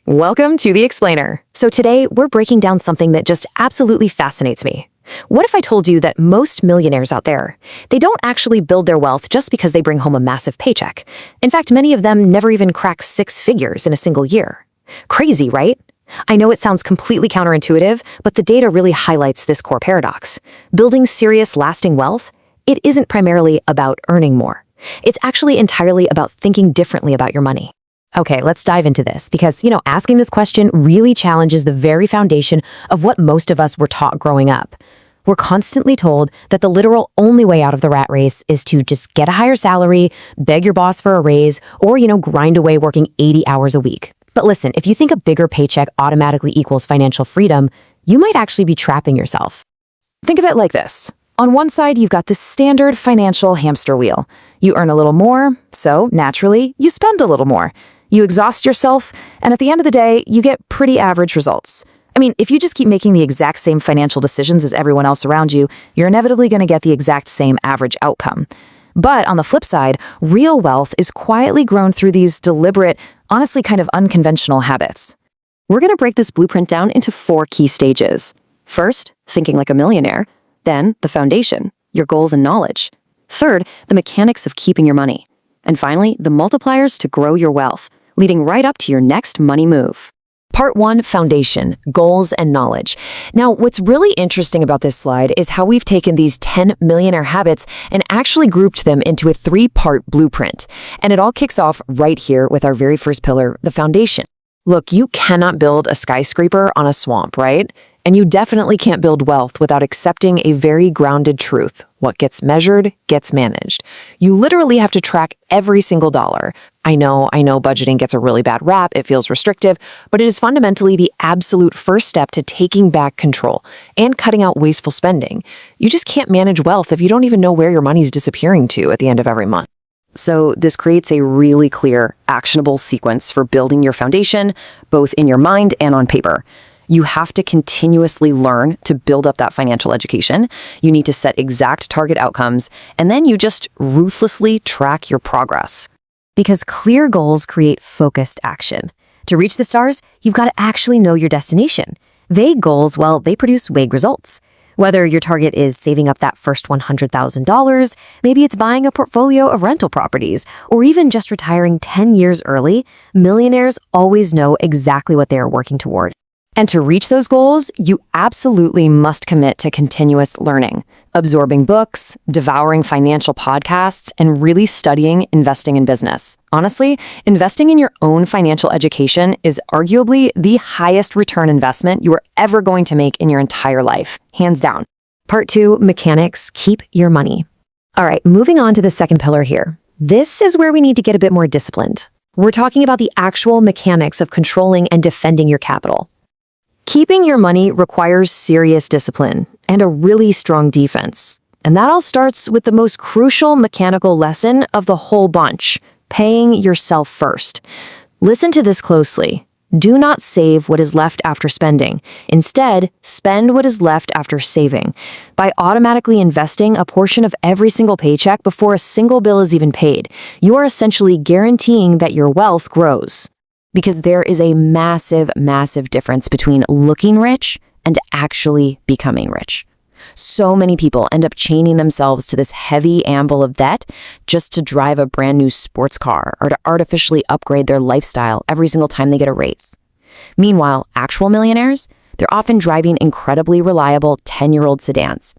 Welcome to The Explainer. So today, we're breaking down something that just absolutely fascinates me. What if I told you that most millionaires out there, they don't actually build their wealth just because they bring home a massive paycheck? In fact, many of them never even crack 6 figures in a single year. Crazy, right? I know it sounds completely counterintuitive, but the data really highlights this core paradox. Building serious, lasting wealth, it isn't primarily about earning more. It's actually entirely about thinking differently about your money. Okay, let's dive into this because, asking this question really challenges the very foundation of what most of us were taught growing up. We're constantly told that the literal only way out of the rat race is to just get a higher salary, beg your boss for a raise, or, grind away working 80 hours a week. But listen, if you think a bigger paycheck automatically equals financial freedom, you might actually be trapping yourself. Think of it like this. On one side, you've got this standard financial hamster wheel. You earn a little more, so naturally, you spend a little more. You exhaust yourself, and at the end of the day, you get pretty average results. I mean, if you just keep making the exact same financial decisions as everyone else around you, you're inevitably going to get the exact same average outcome. But on the flip side, real wealth is quietly grown through these deliberate, honestly kind of unconventional habits. We're going to break this blueprint down into 4 key stages. First, thinking like a millionaire. Then, the foundation, your goals and knowledge. Third, the mechanics of keeping your money. And finally, the multipliers to grow your wealth, leading right up to your next money move. Part 1, foundation, goals, and knowledge. Now, what's really interesting about this slide is how we've taken these 10 millionaire habits and actually grouped them into a 3-part blueprint. And it all kicks off right here with our very first pillar, the foundation. Look, you cannot build a skyscraper on a swamp, right? And you definitely can't build wealth without accepting a very grounded truth. What gets measured gets managed. You literally have to track every single dollar. I know budgeting gets a really bad rap, it feels restrictive, but it is fundamentally the absolute first step to taking back control and cutting out wasteful spending. You just can't manage wealth if you don't even know where your money's disappearing to at the end of every month. So this creates a really clear, actionable sequence for building your foundation, both in your mind and on paper. You have to continuously learn to build up that financial education. You need to set exact target outcomes, and then you just ruthlessly track your progress. Because clear goals create focused action. To reach the stars, you've got to actually know your destination. Vague goals, well, they produce vague results. Whether your target is saving up that first $100,000, maybe it's buying a portfolio of rental properties, or even just retiring 10 years early, millionaires always know exactly what they are working toward. And to reach those goals, you absolutely must commit to continuous learning, absorbing books, devouring financial podcasts, and really studying investing in business. Honestly, investing in your own financial education is arguably the highest return investment you are ever going to make in your entire life, hands down. Part 2, mechanics, keep your money. All right, moving on to the second pillar here. This is where we need to get a bit more disciplined. We're talking about the actual mechanics of controlling and defending your capital. Keeping your money requires serious discipline and a really strong defense. And that all starts with the most crucial mechanical lesson of the whole bunch, paying yourself first. Listen to this closely. Do not save what is left after spending. Instead, spend what is left after saving. By automatically investing a portion of every single paycheck before a single bill is even paid, you are essentially guaranteeing that your wealth grows. Because there is a massive, massive difference between looking rich and actually becoming rich. So many people end up chaining themselves to this heavy amble of debt just to drive a brand new sports car or to artificially upgrade their lifestyle every single time they get a raise. Meanwhile, actual millionaires, they're often driving incredibly reliable 10-year-old sedans.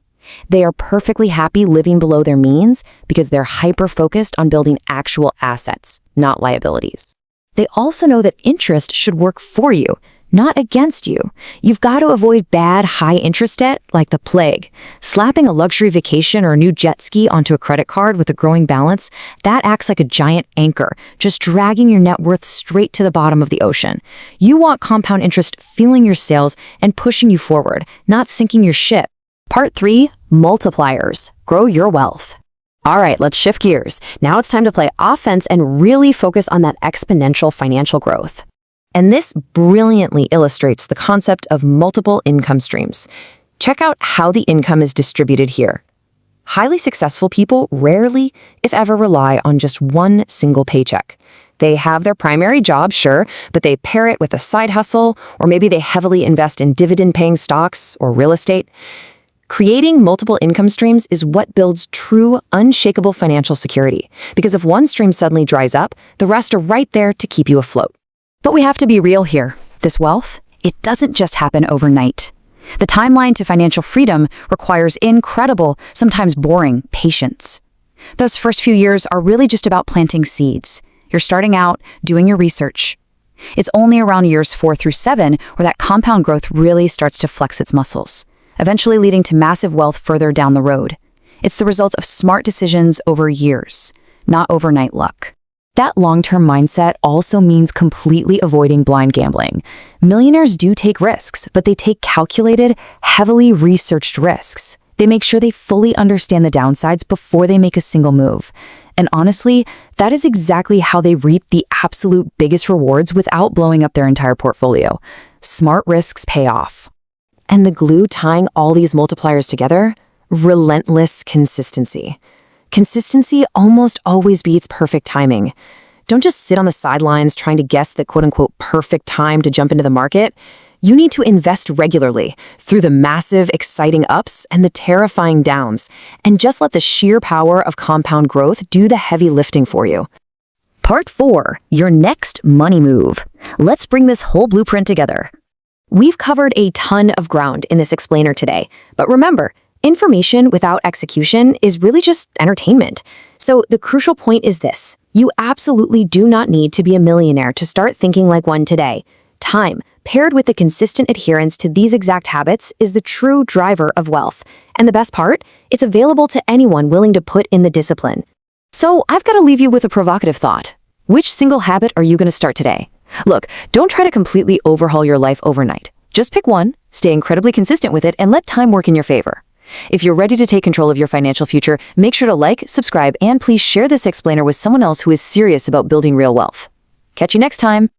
They are perfectly happy living below their means because they're hyper-focused on building actual assets, not liabilities. They also know that interest should work for you, not against you. You've got to avoid bad, high-interest debt like the plague. Slapping a luxury vacation or a new jet ski onto a credit card with a growing balance, that acts like a giant anchor, just dragging your net worth straight to the bottom of the ocean. You want compound interest fueling your sails and pushing you forward, not sinking your ship. Part 3, multipliers. Grow your wealth. All right, let's shift gears. Now it's time to play offense and really focus on that exponential financial growth. And this brilliantly illustrates the concept of multiple income streams. Check out how the income is distributed here. Highly successful people rarely, if ever, rely on just one single paycheck. They have their primary job, sure, but they pair it with a side hustle, or maybe they heavily invest in dividend-paying stocks or real estate. Creating multiple income streams is what builds true, unshakable financial security, because if one stream suddenly dries up, the rest are right there to keep you afloat. But we have to be real here. This wealth, it doesn't just happen overnight. The timeline to financial freedom requires incredible, sometimes boring, patience. Those first few years are really just about planting seeds. You're starting out, doing your research. It's only around years 4 through 7 where that compound growth really starts to flex its muscles, eventually leading to massive wealth further down the road. It's the result of smart decisions over years, not overnight luck. That long-term mindset also means completely avoiding blind gambling. Millionaires do take risks, but they take calculated, heavily researched risks. They make sure they fully understand the downsides before they make a single move. And honestly, that is exactly how they reap the absolute biggest rewards without blowing up their entire portfolio. Smart risks pay off. And the glue tying all these multipliers together? Relentless consistency. Consistency almost always beats perfect timing. Don't just sit on the sidelines trying to guess the quote-unquote perfect time to jump into the market. You need to invest regularly through the massive, exciting ups and the terrifying downs, and just let the sheer power of compound growth do the heavy lifting for you. Part 4, your next money move. Let's bring this whole blueprint together. We've covered a ton of ground in this explainer today, but remember, information without execution is really just entertainment. So the crucial point is this: you absolutely do not need to be a millionaire to start thinking like one today. Time, paired with the consistent adherence to these exact habits, is the true driver of wealth. And the best part? It's available to anyone willing to put in the discipline. So I've got to leave you with a provocative thought. Which single habit are you going to start today? Look, don't try to completely overhaul your life overnight. Just pick one, stay incredibly consistent with it, and let time work in your favor. If you're ready to take control of your financial future, make sure to like, subscribe, and please share this explainer with someone else who is serious about building real wealth. Catch you next time.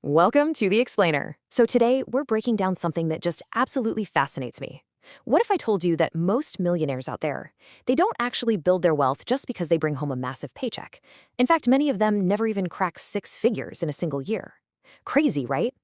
Welcome to the explainer. So today we're breaking down something that just absolutely fascinates me. What if I told you that most millionaires out there, they don't actually build their wealth just because they bring home a massive paycheck? In fact, many of them never even crack 6 figures in a single year. Crazy, right?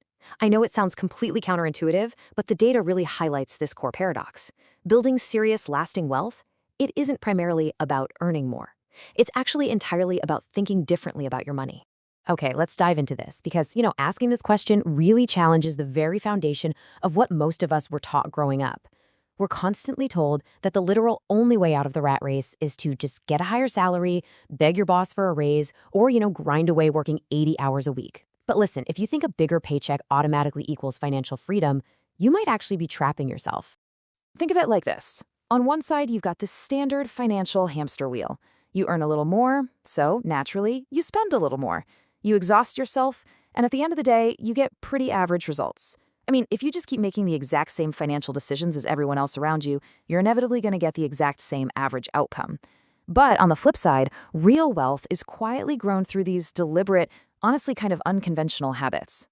I know it sounds completely counterintuitive, but the data really highlights this core paradox. Building serious, lasting wealth, it isn't primarily about earning more. It's actually entirely about thinking differently about your money. Okay, let's dive into this because, asking this question really challenges the very foundation of what most of us were taught growing up. We're constantly told that the literal only way out of the rat race is to just get a higher salary, beg your boss for a raise, or, grind away working 80 hours a week. But listen, if you think a bigger paycheck automatically equals financial freedom, you might actually be trapping yourself. Think of it like this. On one side, you've got this standard financial hamster wheel. You earn a little more, so naturally, you spend a little more. You exhaust yourself, and at the end of the day, you get pretty average results. I mean, if you just keep making the exact same financial decisions as everyone else around you, you're inevitably going to get the exact same average outcome. But on the flip side, real wealth is quietly grown through these deliberate, honestly kind of unconventional habits.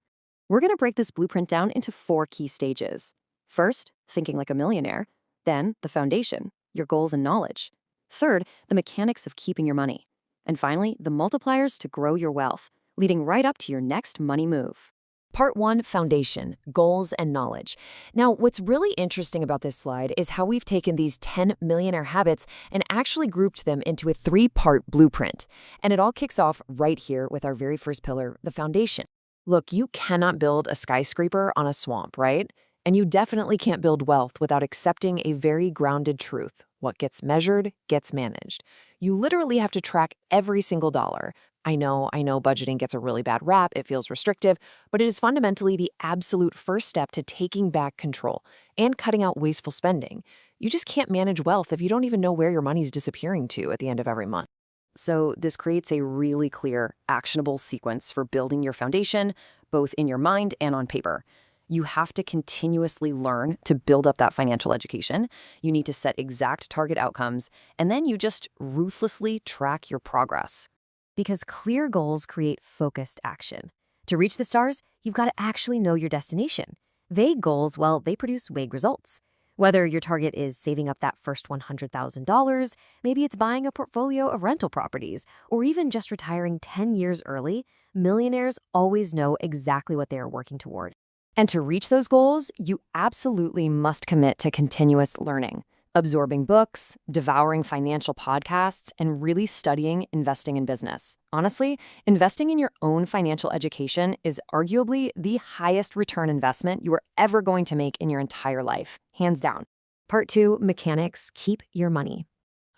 We're going to break this blueprint down into 4 key stages. First, thinking like a millionaire. Then, the foundation, your goals and knowledge. Third, the mechanics of keeping your money. And finally, the multipliers to grow your wealth, leading right up to your next money move. Part 1, foundation, goals, and knowledge. Now, what's really interesting about this slide is how we've taken these 10 millionaire habits and actually grouped them into a 3-part blueprint. And it all kicks off right here with our very first pillar, the foundation. Look, you cannot build a skyscraper on a swamp, right? And you definitely can't build wealth without accepting a very grounded truth. What gets measured gets managed. You literally have to track every single dollar. I know budgeting gets a really bad rap, it feels restrictive, but it is fundamentally the absolute first step to taking back control and cutting out wasteful spending. You just can't manage wealth if you don't even know where your money's disappearing to at the end of every month. So this creates a really clear, actionable sequence for building your foundation, both in your mind and on paper. You have to continuously learn to build up that financial education. You need to set exact target outcomes, and then you just ruthlessly track your progress. Because clear goals create focused action. To reach the stars, you've got to actually know your destination. Vague goals, well, they produce vague results. Whether your target is saving up that first $100,000, maybe it's buying a portfolio of rental properties, or even just retiring 10 years early, millionaires always know exactly what they are working toward. And to reach those goals, you absolutely must commit to continuous learning, absorbing books, devouring financial podcasts, and really studying investing in business. Honestly, investing in your own financial education is arguably the highest return investment you are ever going to make in your entire life, hands down. Part 2, mechanics, keep your money.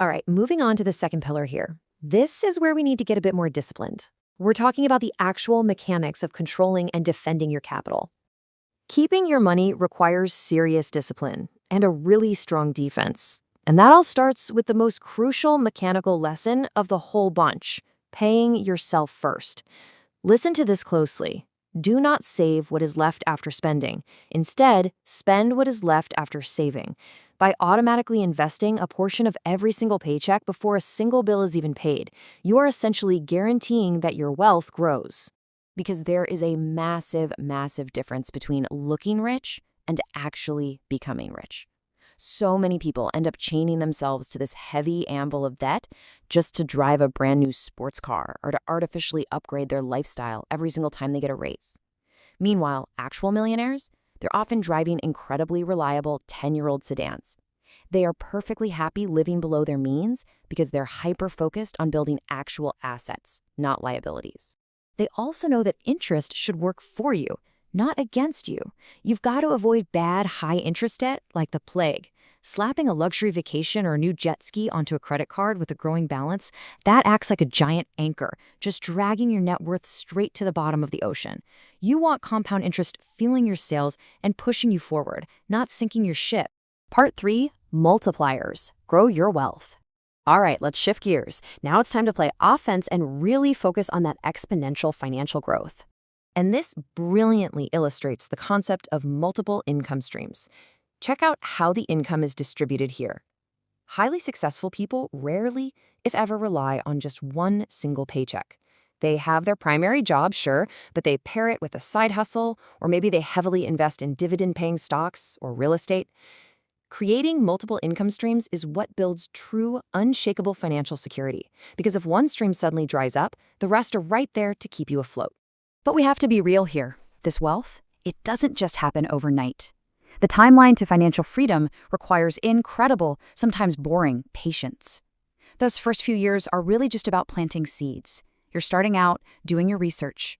All right, moving on to the second pillar here. This is where we need to get a bit more disciplined. We're talking about the actual mechanics of controlling and defending your capital. Keeping your money requires serious discipline and a really strong defense. And that all starts with the most crucial mechanical lesson of the whole bunch, paying yourself first. Listen to this closely. Do not save what is left after spending. Instead, spend what is left after saving. By automatically investing a portion of every single paycheck before a single bill is even paid, you are essentially guaranteeing that your wealth grows. Because there is a massive, massive difference between looking rich and actually becoming rich. So many people end up chaining themselves to this heavy amble of debt just to drive a brand new sports car or to artificially upgrade their lifestyle every single time they get a raise. Meanwhile, actual millionaires, they're often driving incredibly reliable 10-year-old sedans. They are perfectly happy living below their means because they're hyper-focused on building actual assets, not liabilities. They also know that interest should work for you, not against you. You've got to avoid bad, high-interest debt like the plague. Slapping a luxury vacation or a new jet ski onto a credit card with a growing balance, that acts like a giant anchor, just dragging your net worth straight to the bottom of the ocean. You want compound interest fueling your sails and pushing you forward, not sinking your ship. Part 3, multipliers. Grow your wealth. All right, let's shift gears. Now it's time to play offense and really focus on that exponential financial growth. And this brilliantly illustrates the concept of multiple income streams. Check out how the income is distributed here. Highly successful people rarely, if ever, rely on just one single paycheck. They have their primary job, sure, but they pair it with a side hustle, or maybe they heavily invest in dividend-paying stocks or real estate. Creating multiple income streams is what builds true, unshakable financial security, because if one stream suddenly dries up, the rest are right there to keep you afloat. But we have to be real here. This wealth, it doesn't just happen overnight. The timeline to financial freedom requires incredible, sometimes boring, patience. Those first few years are really just about planting seeds. You're starting out, doing your research.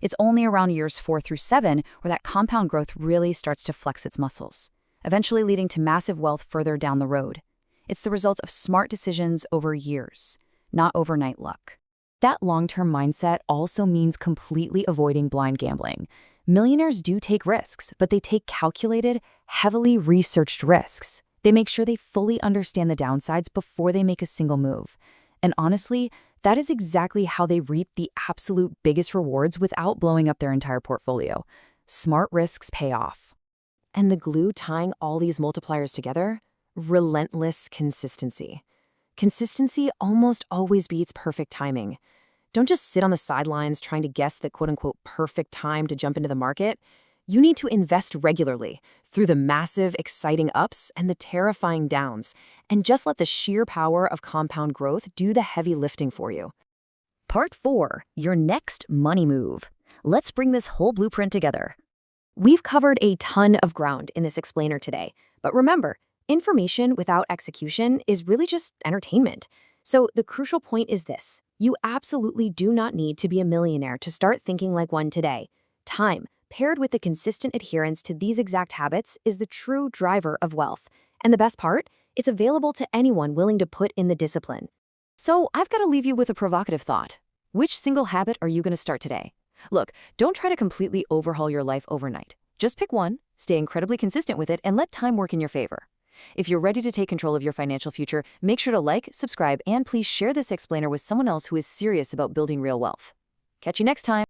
It's only around years 4 through 7 where that compound growth really starts to flex its muscles, eventually leading to massive wealth further down the road. It's the result of smart decisions over years, not overnight luck. That long-term mindset also means completely avoiding blind gambling. Millionaires do take risks, but they take calculated, heavily researched risks. They make sure they fully understand the downsides before they make a single move. And honestly, that is exactly how they reap the absolute biggest rewards without blowing up their entire portfolio. Smart risks pay off. And the glue tying all these multipliers together? Relentless consistency. Consistency almost always beats perfect timing. Don't just sit on the sidelines trying to guess the quote-unquote perfect time to jump into the market. You need to invest regularly through the massive, exciting ups and the terrifying downs, and just let the sheer power of compound growth do the heavy lifting for you. Part 4, your next money move. Let's bring this whole blueprint together. We've covered a ton of ground in this explainer today, but remember, information without execution is really just entertainment. So the crucial point is this: you absolutely do not need to be a millionaire to start thinking like one today. Time, paired with the consistent adherence to these exact habits, is the true driver of wealth. And the best part? It's available to anyone willing to put in the discipline. So I've got to leave you with a provocative thought. Which single habit are you going to start today? Look, don't try to completely overhaul your life overnight. Just pick one, stay incredibly consistent with it, and let time work in your favor. If you're ready to take control of your financial future, make sure to like, subscribe, and please share this explainer with someone else who is serious about building real wealth. Catch you next time.